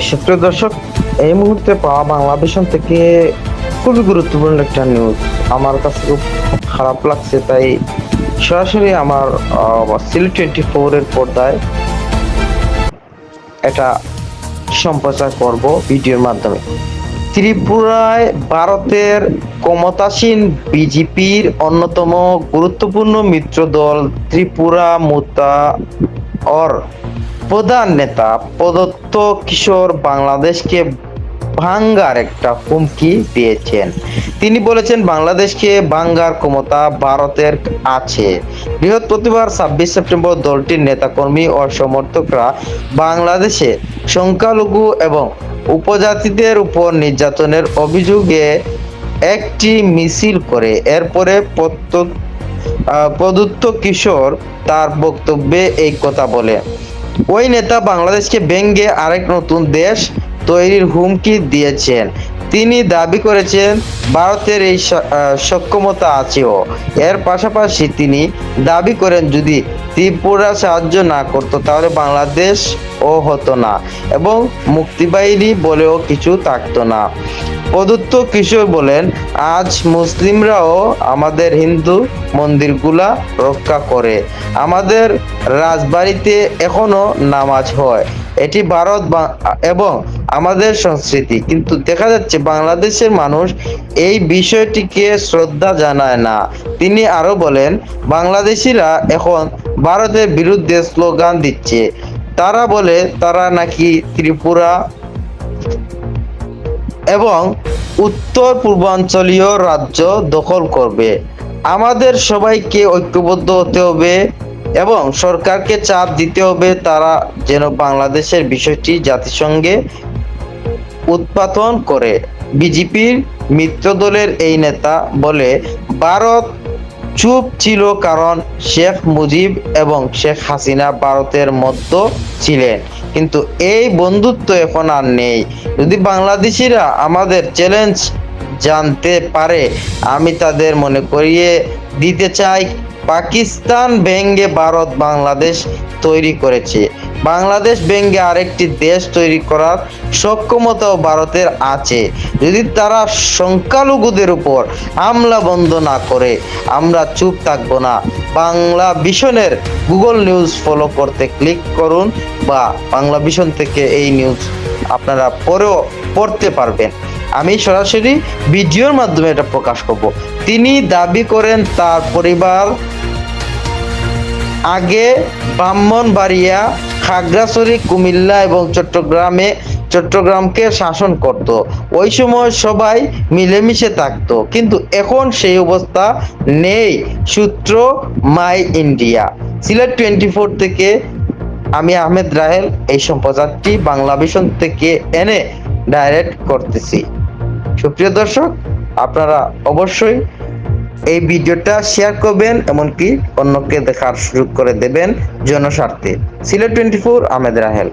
সুপ্রিয় দর্শক, এই মুহূর্তে পাওয়া বাংলাদেশ থেকে খুবই গুরুত্বপূর্ণ একটা নিউজ আমার কাছে খুব খারাপ লাগছে, তাই সরাসরি আমার সিলেট 24 এর পর্দায় এটা সম্প্রচার করব ভিডিওর মাধ্যমে। ত্রিপুরায় ভারতের ক্ষমতাসীন বিজেপির অন্যতম গুরুত্বপূর্ণ মিত্র দল ত্রিপুরা মোর্চা অর প্রধান নেতা প্রদত্ত কিশোর বাংলাদেশকে ভাঙ্গার একটা হুমকি দিয়েছেন। তিনি বলেছেন, বাংলাদেশকে ভাঙ্গার ক্ষমতা ভারতের আছে। বৃহস্পতিবার 26 সেপ্টেম্বর দলটির নেতাকর্মী ও সমর্থকরা বাংলাদেশে সংখ্যালঘু এবং উপজাতিদের উপর নির্যাতনের অভিযোগে একটি মিছিল করে। এরপরে প্রদত্ত কিশোর তার বক্তব্যে এই কথা বলে। ওই নেতা বাংলাদেশকে ভেঙে আরেক নতুন দেশ তৈরির হুমকি দিয়েছেন। তিনি দাবি করেছেন ভারতের এই সক্ষমতা আছেও। এর পাশাপাশি তিনি দাবি করেন, যদি ত্রিপুরা সাহায্য না করত তাহলে বাংলাদেশ ও হতো না এবং মুক্তিবাহিনী বলেও কিছু থাকতো না। প্রদত্ত কিশোর বলেন, আজ মুসলিমরাও আমাদের হিন্দু মন্দিরগুলা রক্ষা করে, আমাদের রাজবাড়িতে এখনো নামাজ হয়, এটি ভারত এবং আমাদের সংস্কৃতি। কিন্তু দেখা যাচ্ছে বাংলাদেশের মানুষ এই বিষয়টিকে শ্রদ্ধা জানায় না। তিনি আরো বলেন, বাংলাদেশিরা এখন ভারতের বিরুদ্ধে স্লোগান দিচ্ছে। তারা বলে তারা নাকি ত্রিপুরা এবং উত্তর পূর্বাঞ্চলীয় রাজ্য দখল করবে। আমাদের সবাইকে ঐক্যবদ্ধ হতে হবে এবং সরকারকে চাপ দিতে হবে তারা যেন বাংলাদেশের বিষয়টি জাতিসংঘে উত্থাপন করে। বিজেপির মিত্রদলের এই নেতা বলে, ভারত চুপ ছিল কারণ শেখ মুজিব এবং শেখ হাসিনা ভারতের মধ্যে ছিলেন, কিন্তু এই বন্ধুত্ব এখন আর নেই। যদি বাংলাদেশিরা আমাদের চ্যালেঞ্জ জানতে পারে, আমি তাদের মনে করিয়ে দিতে চাই, পাকিস্তান ভেঙে ভারত বাংলাদেশ তৈরি করেছে। বাংলাদেশ ভেঙে আরেকটি দেশ তৈরি করার সক্ষমতাও ভারতের আছে। যদি তারা সংখ্যালঘুদের উপর হামলা বন্ধ না করে, আমরা চুপ থাকবো না। বাংলা ভিশনের গুগল নিউজ ফলো করতে ক্লিক করুন, বা বাংলা ভিশন থেকে এই নিউজ আপনারা পরেও পড়তে পারবেন। আমি সরাসরি ভিডিওর মাধ্যমে এটা প্রকাশ করব। তিনি দাবি করেন তার পরিবার আগে ব্রাহ্মণবাড়িয়া, খাগড়াছড়ি, কুমিল্লা এবং চট্টগ্রামকে শাসন করত। ওই সময় সবাই মিলেমিশে থাকতো, কিন্তু এখন সেই অবস্থা নেই। সূত্র মাই ইন্ডিয়া। সিলেট 24 থেকে আমি আহমেদ রাহেল এই সম্প্রচারটি বাংলা ভিশন থেকে এনে ডাইরেক্ট করতেছি। সুপ্রিয় দর্শক, আপনারা অবশ্যই এই ভিডিওটা শেয়ার করবেন, এমনকি অন্যকে দেখার সুযোগ করে দেবেন জনস্বার্থে। সিলেট 24, আহমেদ রাহেল।